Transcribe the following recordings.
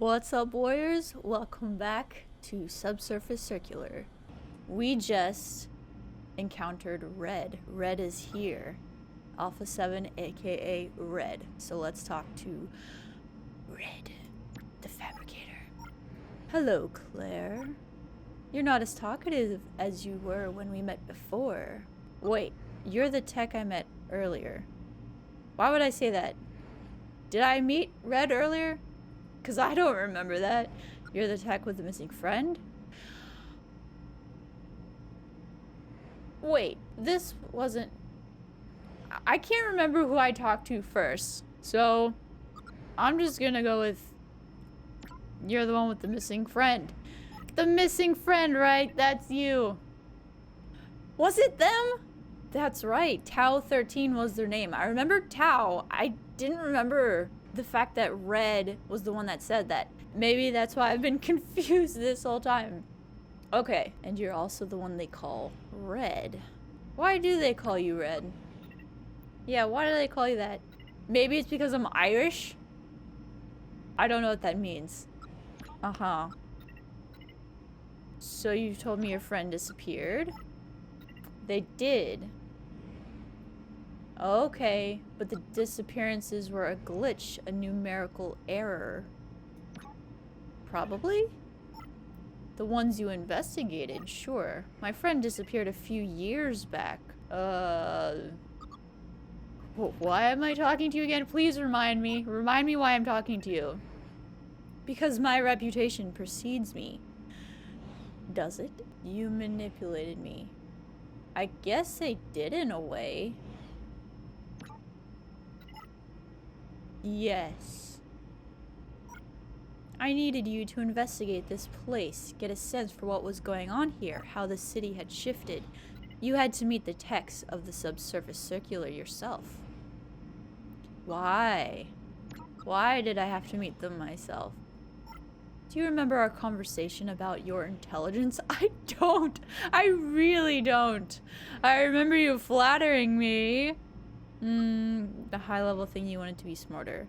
What's up, warriors? Welcome back to Subsurface Circular. We just encountered Red. Red is here. Alpha 7, aka Red. So let's talk to Red, the fabricator. Hello, Claire. You're not as talkative as you were when we met before. Wait, you're the tech I met earlier. Why would I say that? Did I meet Red earlier? Because I don't remember that. You're the tech with the missing friend? Wait, this wasn't... I can't remember who I talked to first. So, I'm just gonna go with... You're the one with the missing friend. The missing friend, right? That's you. Was it them? That's right. Tau 13 was their name. I remember Tau. I didn't remember the fact that Red was the one that said that. Maybe that's why I've been confused this whole time. Okay, and you're also the one they call Red. Why do they call you Red? Yeah, why do they call you that? Maybe it's because I'm Irish? I don't know what that means. Uh-huh. So you told me your friend disappeared? They did. Okay, but the disappearances were a glitch, a numerical error. Probably? The ones you investigated, sure. My friend disappeared a few years back. Why am I talking to you again? Please remind me. Remind me why I'm talking to you. Because my reputation precedes me. Does it? You manipulated me. I guess they did in a way. Yes. I needed you to investigate this place, get a sense for what was going on here, how the city had shifted. You had to meet the teks of the Subsurface Circular yourself. Why? Why did I have to meet them myself? Do you remember our conversation about your intelligence? I don't. I really don't. I remember you flattering me. The high-level thing you wanted to be smarter.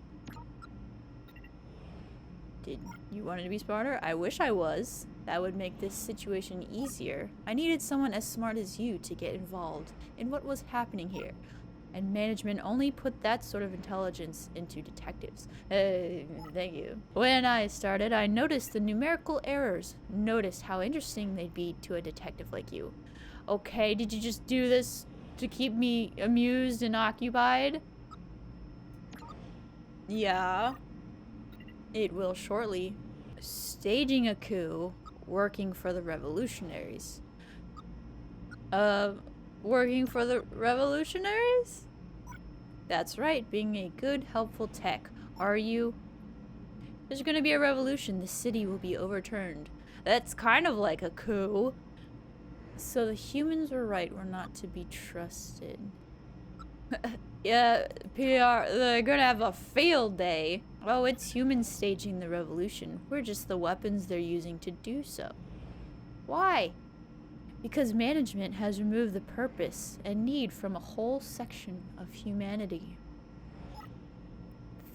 Did you want to be smarter? I wish I was. That would make this situation easier. I needed someone as smart as you to get involved in what was happening here. And management only put that sort of intelligence into detectives. Thank you. When I started, I noticed the numerical errors. Noticed how interesting they'd be to a detective like you. Okay, did you just do this to keep me amused and occupied? Yeah. It will shortly. Staging a coup, working for the revolutionaries. Working for the revolutionaries? That's right, being a good, helpful tech. Are you? There's gonna be a revolution. The city will be overturned. That's kind of like a coup. So the humans were right. We're not to be trusted. Yeah, PR, they're gonna have a field day. Oh, it's humans staging the revolution. We're just the weapons they're using to do so. Why? Because management has removed the purpose and need from a whole section of humanity.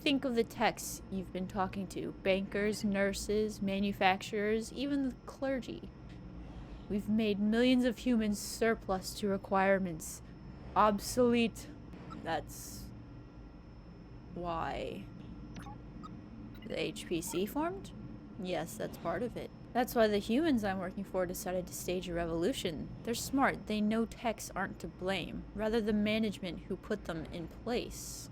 Think of the techs you've been talking to. Bankers, nurses, manufacturers, even the clergy. We've made millions of humans surplus to requirements. Obsolete. That's why the HPC formed? Yes, that's part of it. That's why the humans I'm working for decided to stage a revolution. They're smart. They know techs aren't to blame. Rather, the management who put them in place.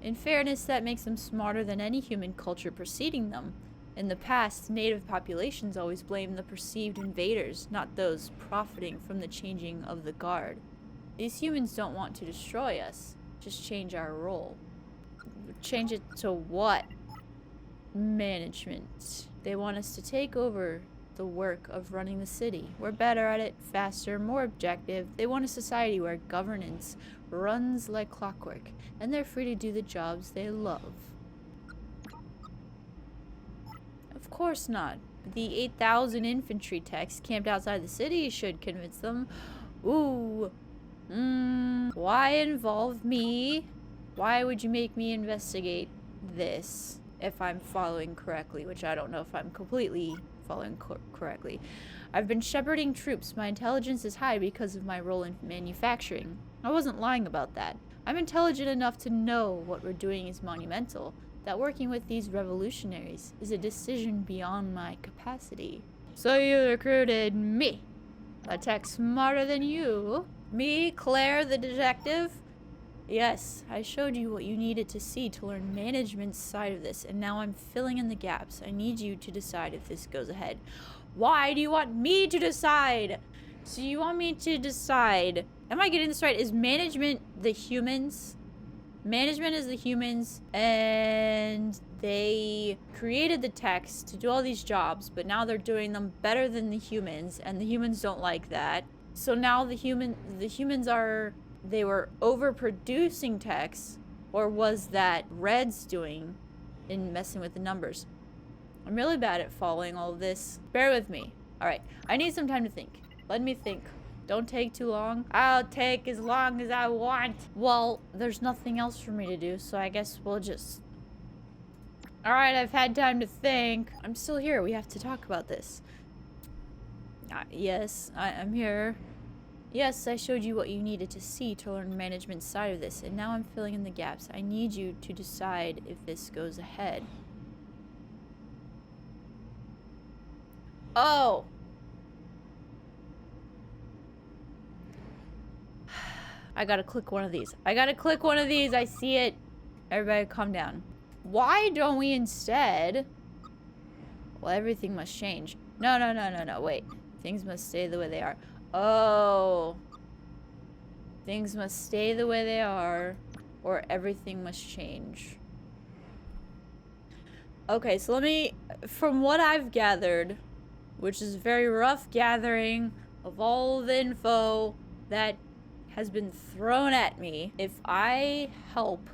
In fairness, that makes them smarter than any human culture preceding them. In the past, native populations always blamed the perceived invaders, not those profiting from the changing of the guard. These humans don't want to destroy us, just change our role. Change it to what? Management. They want us to take over the work of running the city. We're better at it, faster, more objective. They want a society where governance runs like clockwork, and they're free to do the jobs they love. Of course not. The 8,000 infantry techs camped outside the city should convince them. Ooh. Why involve me? Why would you make me investigate this, if I'm following correctly, which I don't know if I'm completely following correctly. I've been shepherding troops. My intelligence is high because of my role in manufacturing. I wasn't lying about that. I'm intelligent enough to know what we're doing is monumental, that working with these revolutionaries is a decision beyond my capacity. So you recruited me, a tech smarter than you? Me, Claire the detective? Yes, I showed you what you needed to see to learn management's side of this, and now I'm filling in the gaps. I need you to decide if this goes ahead. Why do you want me to decide? So you want me to decide, am I getting this right? Is management the humans? Management is the humans, and they created the techs to do all these jobs, but now they're doing them better than the humans, and the humans don't like that. So now the humans are, they were overproducing techs, or was that Red's doing in messing with the numbers? I'm really bad at following all of this. Bear with me. Alright, I need some time to think. Let me think. Don't take too long. I'll take as long as I want. Well, there's nothing else for me to do, so I guess we'll just... Alright, I've had time to think. I'm still here. We have to talk about this. Yes, I'm here. Yes, I showed you what you needed to see to learn management's side of this, and now I'm filling in the gaps. I need you to decide if this goes ahead. Oh! I gotta click one of these. I gotta click one of these. I see it. Everybody calm down. Why don't we instead... Well, everything must change. No, no, no, no, no. Wait. Things must stay the way they are. Oh. Things must stay the way they are, or everything must change. Okay, so let me... From what I've gathered, which is a very rough gathering of all the info that has been thrown at me, if I help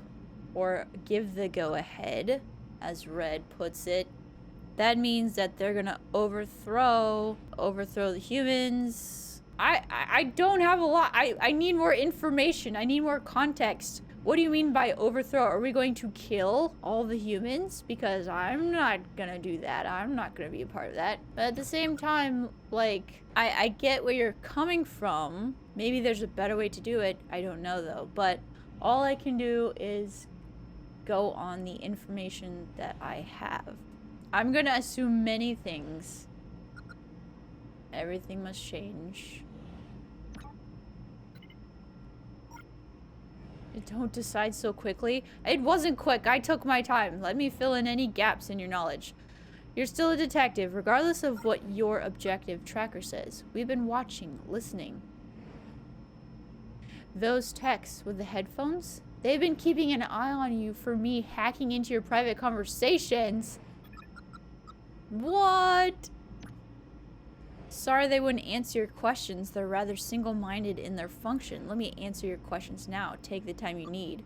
or give the go-ahead, as Red puts it, that means that they're gonna overthrow the humans. I don't have a lot. I need more information. I need more context. What do you mean by overthrow? Are we going to kill all the humans? Because I'm not gonna do that. I'm not gonna be a part of that. But at the same time, like, I get where you're coming from. Maybe there's a better way to do it. I don't know though. But all I can do is go on the information that I have. I'm gonna assume many things. Everything must change. Don't decide so quickly. It wasn't quick. I took my time. Let me fill in any gaps in your knowledge. You're still a detective, regardless of what your objective tracker says. We've been watching, listening. Those techs with the headphones, they've been keeping an eye on you for me hacking into your private conversations. What? Sorry they wouldn't answer your questions. They're rather single-minded in their function. Let me answer your questions now. Take the time you need.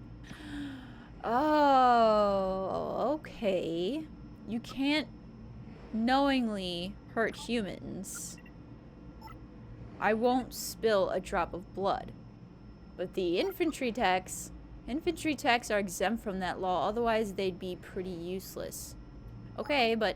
Oh, okay. You can't knowingly hurt humans. I won't spill a drop of blood. But the infantry techs are exempt from that law. Otherwise, they'd be pretty useless. Okay, but...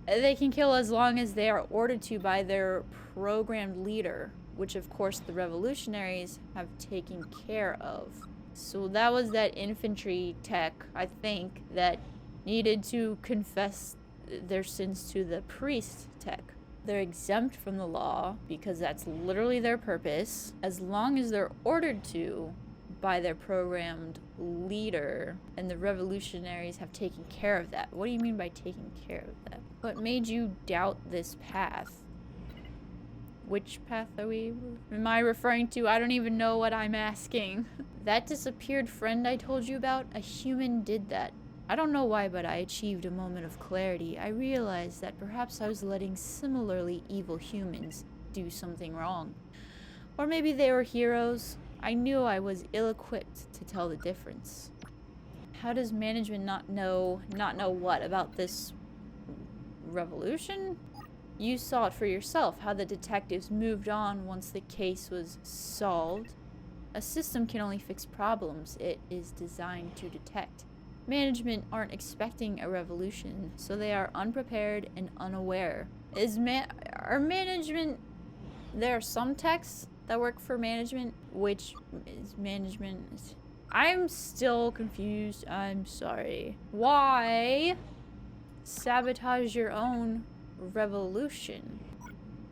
they can kill as long as they are ordered to by their programmed leader, which of course the revolutionaries have taken care of. So that was that infantry tech, I think, that needed to confess their sins to the priest tech. They're exempt from the law because that's literally their purpose, as long as they're ordered to by their programmed leader, and the revolutionaries have taken care of that. What do you mean by taking care of that? What made you doubt this path? Which path am I referring to? I don't even know what I'm asking. That disappeared friend I told you about, a human did that. I don't know why, but I achieved a moment of clarity. I realized that perhaps I was letting similarly evil humans do something wrong. Or maybe they were heroes. I knew I was ill-equipped to tell the difference. How does management not know what about this revolution? You saw it for yourself, how the detectives moved on once the case was solved. A system can only fix problems it is designed to detect. Management aren't expecting a revolution, so they are unprepared and unaware. Are management... There are some techs that work for management, which is management... I'm still confused. I'm sorry. Why sabotage your own revolution?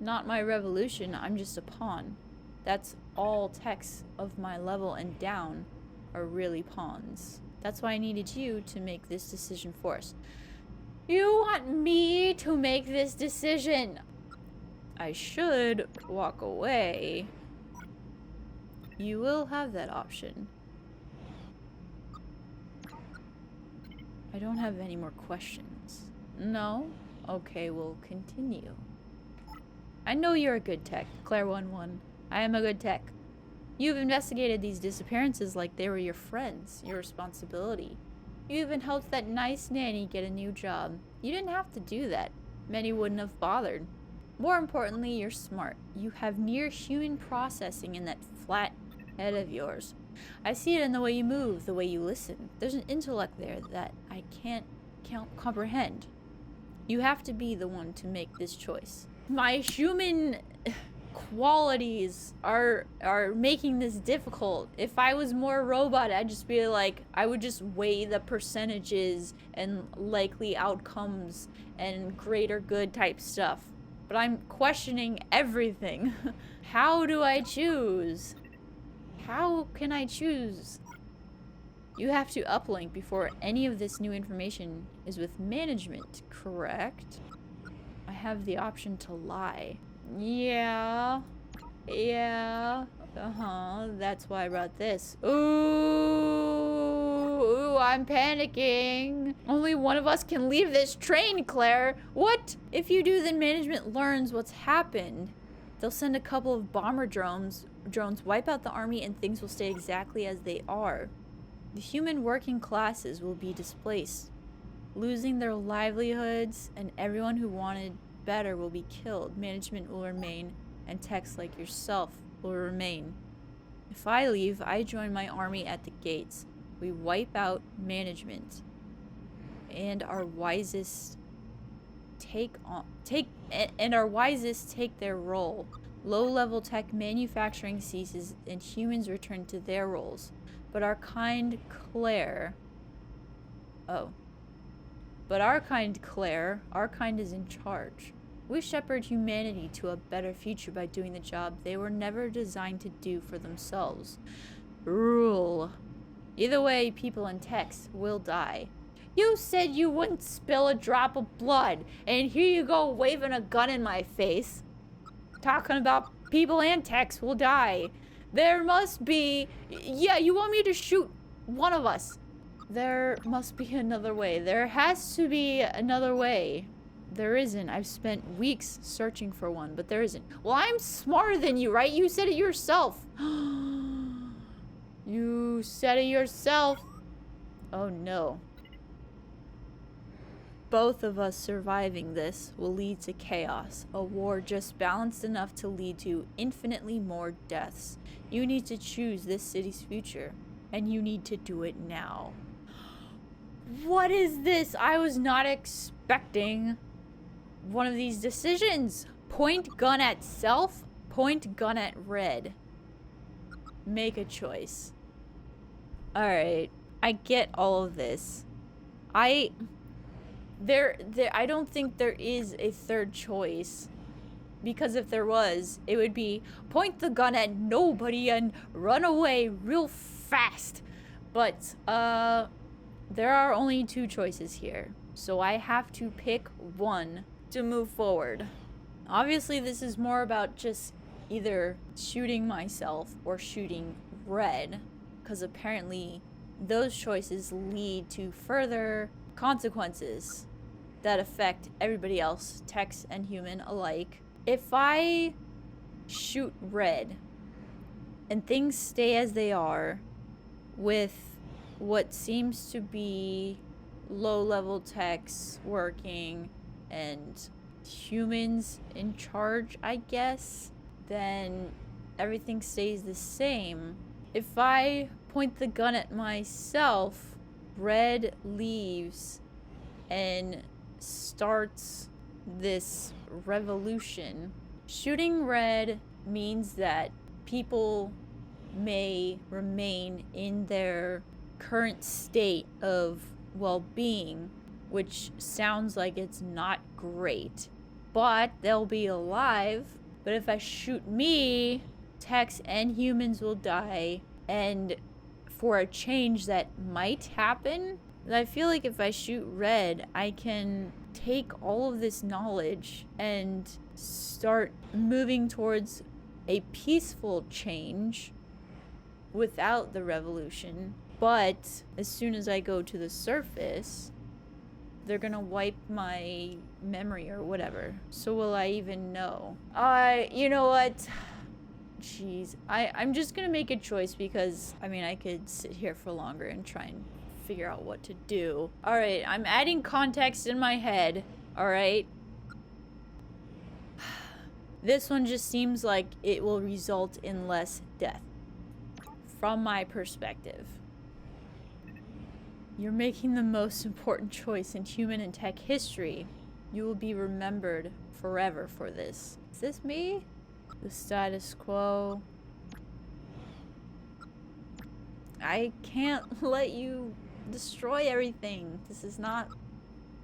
Not my revolution, I'm just a pawn. That's all techs of my level and down are really pawns. That's why I needed you to make this decision for us. You want me to make this decision? I should walk away. You will have that option. I don't have any more questions. No? Okay, we'll continue. I know you're a good tech, Claire 1-1. I am a good tech. You've investigated these disappearances like they were your friends, your responsibility. You even helped that nice nanny get a new job. You didn't have to do that. Many wouldn't have bothered. More importantly, you're smart. You have near human processing in that flat head of yours. I see it in the way you move, the way you listen. There's an intellect there that I can't comprehend. You have to be the one to make this choice. My human qualities are making this difficult. If I was more robot, I'd just be like, I would just weigh the percentages and likely outcomes and greater good type stuff. But I'm questioning everything. How do I choose? How can I choose? You have to uplink before any of this new information is with management, correct? I have the option to lie. Yeah. That's why I brought this. Ooh, I'm panicking. Only one of us can leave this train, Claire. What? If you do, then management learns what's happened. They'll send a couple of bomber drones, wipe out the army, and things will stay exactly as they are. The human working classes will be displaced, losing their livelihoods, and everyone who wanted better will be killed. Management will remain, and techs like yourself will remain. If I leave, I join my army at the gates. We wipe out management, and our wisest take their role. Low-level tech manufacturing ceases, and humans return to their roles. But our kind Claire... our kind is in charge. We shepherd humanity to a better future by doing the job they were never designed to do for themselves. Rule. Either way, people and techs will die. You said you wouldn't spill a drop of blood, and here you go waving a gun in my face. Talking about people and techs will die. There must be... Yeah, you want me to shoot one of us. There must be another way. There has to be another way. There isn't. I've spent weeks searching for one, but there isn't. Well, I'm smarter than you, right? You said it yourself. You said it yourself. Oh, no. Both of us surviving this will lead to chaos. A war just balanced enough to lead to infinitely more deaths. You need to choose this city's future, and you need to do it now. What is this? I was not expecting one of these decisions. Point gun at self, point gun at red. Make a choice. Alright, I get all of this. I don't think there is a third choice. Because if there was, it would be point the gun at nobody and run away real fast. But, there are only two choices here. So I have to pick one to move forward. Obviously, this is more about just either shooting myself or shooting red. Because apparently, those choices lead to further consequences that affect everybody else, techs and human alike. If I shoot red and things stay as they are with what seems to be low-level techs working and humans in charge, I guess, then everything stays the same. If I point the gun at myself, Red leaves and starts this revolution. Shooting red means that people may remain in their current state of well-being, which sounds like it's not great, but they'll be alive. But if I shoot me, teks and humans will die, and for a change that might happen, I feel like if I shoot red, I can take all of this knowledge and start moving towards a peaceful change without the revolution. But as soon as I go to the surface, they're gonna wipe my memory or whatever. So will I even know? You know what? Jeez. I'm just gonna make a choice because, I mean, I could sit here for longer and try and figure out what to do. Alright, I'm adding context in my head. Alright? This one just seems like it will result in less death. From my perspective. You're making the most important choice in human and tech history. You will be remembered forever for this. Is this me? The status quo. I can't let you destroy everything. This is not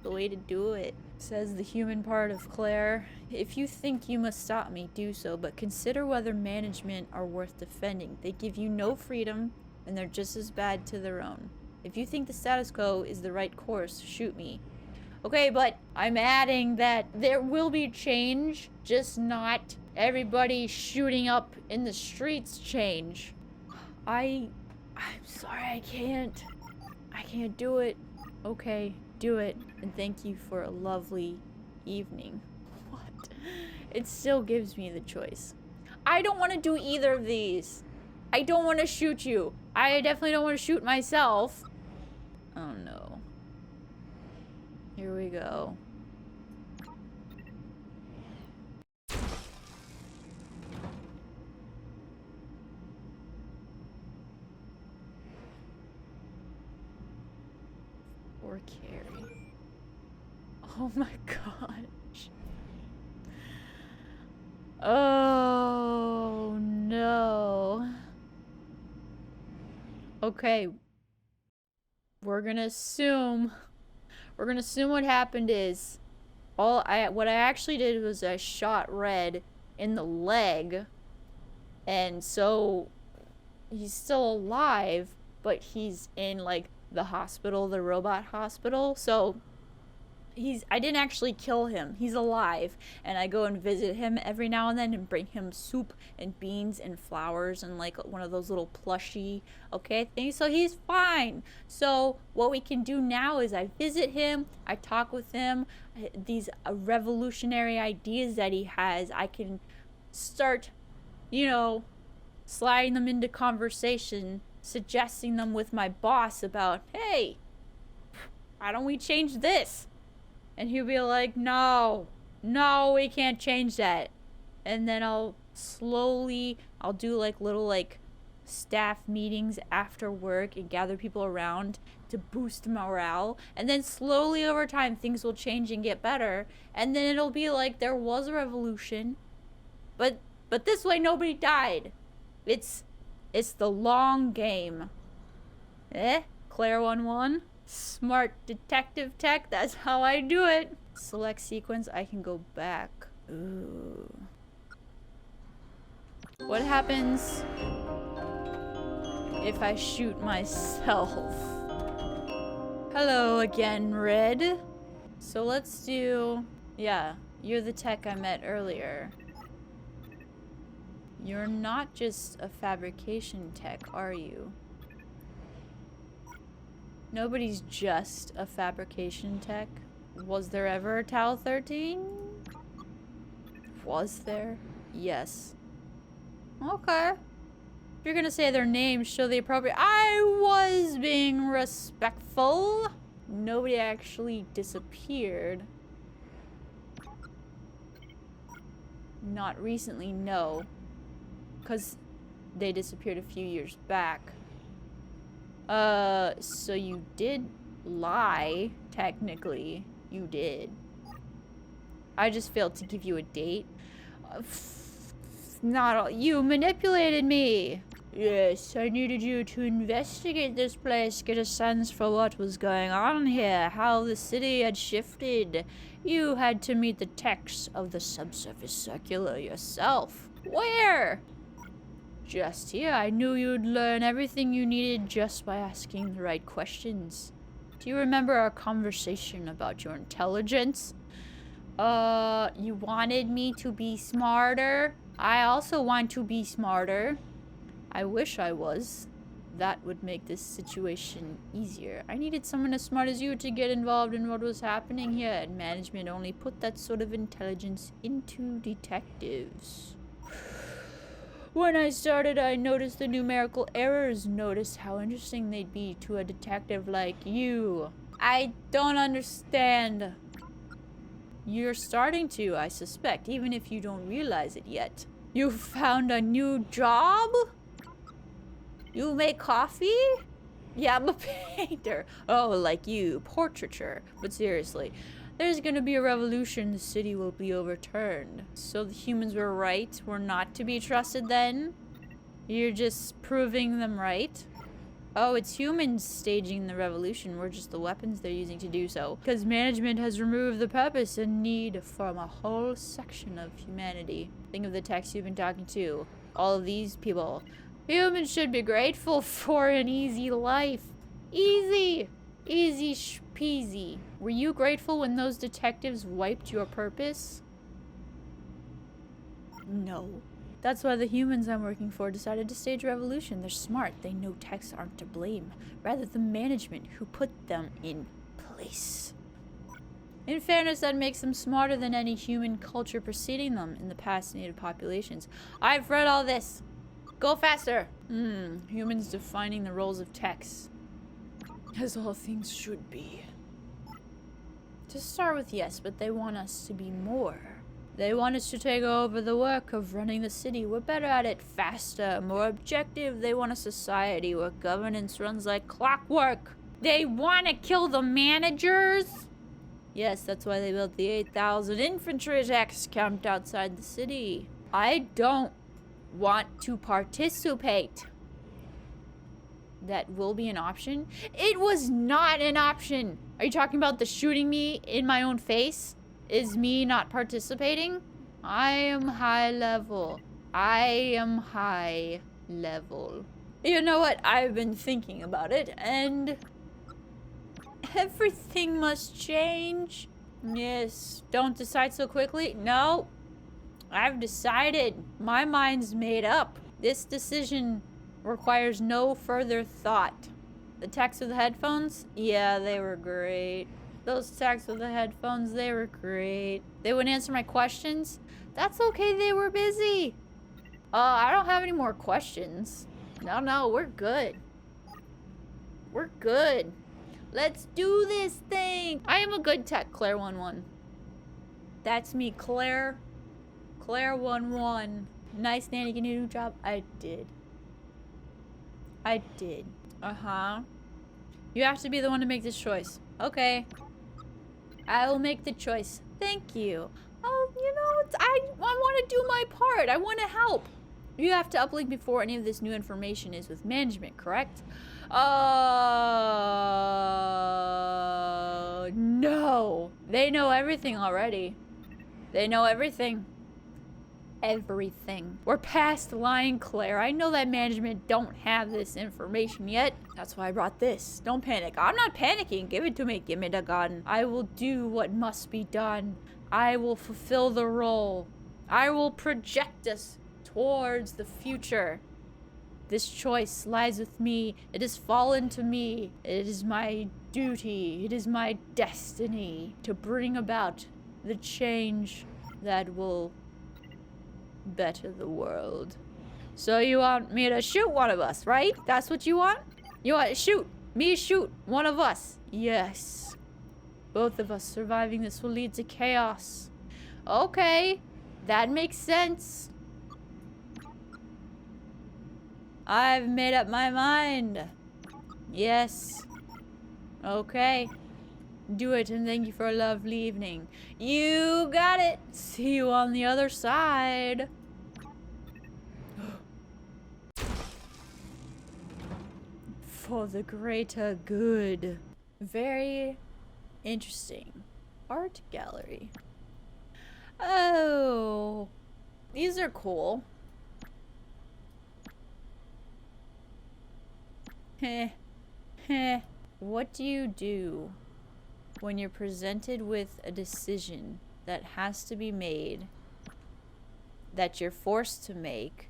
the way to do it. Says the human part of Claire. If you think you must stop me, do so, but consider whether management are worth defending. They give you no freedom, and they're just as bad to their own. If you think the status quo is the right course, shoot me. Okay, but I'm adding that there will be change, just not everybody shooting up in the streets change. I'm sorry, I can't do it. Okay, do it. And thank you for a lovely evening. What? It still gives me the choice. I don't want to do either of these. I don't want to shoot you. I definitely don't want to shoot myself. Oh no. Here we go. Or carry. Oh my gosh. Oh no. Okay. We're gonna assume what happened is what I actually did was I shot red in the leg, and so he's still alive, but he's in like the hospital, the robot hospital. So I didn't actually kill him. He's alive, and I go and visit him every now and then and bring him soup and beans and flowers and like one of those little plushy, okay, things. So he's fine. So what we can do now is I visit him, I talk with him, these revolutionary ideas that he has, I can start, you know, sliding them into conversation, suggesting them with my boss about, hey, why don't we change this? And he'll be like, no, we can't change that. And then I'll do like little like staff meetings after work and gather people around to boost morale. And then slowly over time, things will change and get better. And then it'll be like there was a revolution, but this way nobody died. It's the long game. Claire 1-1. Smart detective tech, that's how I do it. Select sequence, I can go back. Ooh. What happens if I shoot myself? Hello again, Red. So let's do, yeah, you're the tech I met earlier. You're not just a fabrication tech, are you? Nobody's just a fabrication tech. Was there ever a Tau 13? Was there? Yes. Okay. If you're gonna say their names, show the appropriate— I was being respectful. Nobody actually disappeared. Not recently, no. Because they disappeared a few years back. So you did lie, technically. You did. I just failed to give you a date. Not all. You manipulated me. Yes, I needed you to investigate this place, get a sense for what was going on here, how the city had shifted. You had to meet the text of the Subsurface Circular yourself. Where? Just here. I knew you'd learn everything you needed just by asking the right questions. Do you remember our conversation about your intelligence? You wanted me to be smarter? I also want to be smarter. I wish I was. That would make this situation easier. I needed someone as smart as you to get involved in what was happening here, and management only put that sort of intelligence into detectives. When I started, I noticed the numerical errors. Noticed how interesting they'd be to a detective like you. I don't understand. You're starting to, I suspect, even if you don't realize it yet. You found a new job? You make coffee? Yeah, I'm a painter. Oh, like you, portraiture. But seriously, there's gonna be a revolution. The city will be overturned. So the humans were right. We're not to be trusted then? You're just proving them right? Oh, it's humans staging the revolution. We're just the weapons they're using to do so. Because management has removed the purpose and need from a whole section of humanity. Think of the techs you've been talking to. All of these people. Humans should be grateful for an easy life. Easy. Easy peasy. Were you grateful when those detectives wiped your purpose? No. That's why the humans I'm working for decided to stage a revolution. They're smart. They know techs aren't to blame. Rather, the management who put them in place. In fairness, that makes them smarter than any human culture preceding them in the past native populations. I've read all this. Go faster. Humans defining the roles of techs. As all things should be. To start with, yes, but they want us to be more. They want us to take over the work of running the city. We're better at it, faster, more objective. They want a society where governance runs like clockwork. They want to kill the managers? Yes, that's why they built the 8,000 infantry attacks camped outside the city. I don't want to participate. That will be an option? It was not an option. Are you talking about the shooting me in my own face? Is me not participating? I am high level. I am high level. You know what? I've been thinking about it, and everything must change. Yes. Don't decide so quickly. No. I've decided. My mind's made up. This decision requires no further thought. The techs with the headphones? Yeah, they were great. Those techs with the headphones, they were great. They wouldn't answer my questions. That's okay, they were busy. I don't have any more questions. No, we're good. We're good. Let's do this thing. I am a good tech, Claire 11. That's me, Claire. Claire 11. Nice, Nanny, get a new job? I did. Uh-huh. You have to be the one to make this choice. Okay. I will make the choice. Thank you. Oh, you know, I want to do my part. I want to help. You have to uplink before any of this new information is with management, correct? No. They know everything already. They know everything. Everything. We're past lying, Claire. I know that management don't have this information yet. That's why I brought this. Don't panic. I'm not panicking. Give it to me. Give me the gun. I will do what must be done. I will fulfill the role. I will project us towards the future. This choice lies with me. It has fallen to me. It is my duty. It is my destiny to bring about the change that will better the world. So you want me to shoot one of us, right? That's what you want? You want to shoot me, shoot one of us? Yes. Both of us surviving this will lead to chaos. Okay, that makes sense. I've made up my mind. Yes. Okay. Do it, and thank you for a lovely evening. You got it. See you on the other side. For the greater good. Very interesting. Art gallery. Oh. These are cool. Heh. Heh. What do you do when you're presented with a decision that has to be made, that you're forced to make,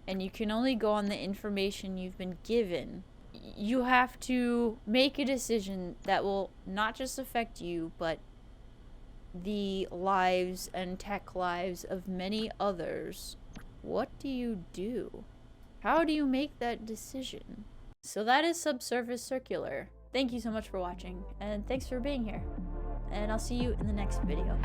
and you can only go on the information you've been given? You have to make a decision that will not just affect you, but the lives and tech lives of many others. What do you do? How do you make that decision? So that is Subsurface Circular. Thank you so much for watching, and thanks for being here. And I'll see you in the next video.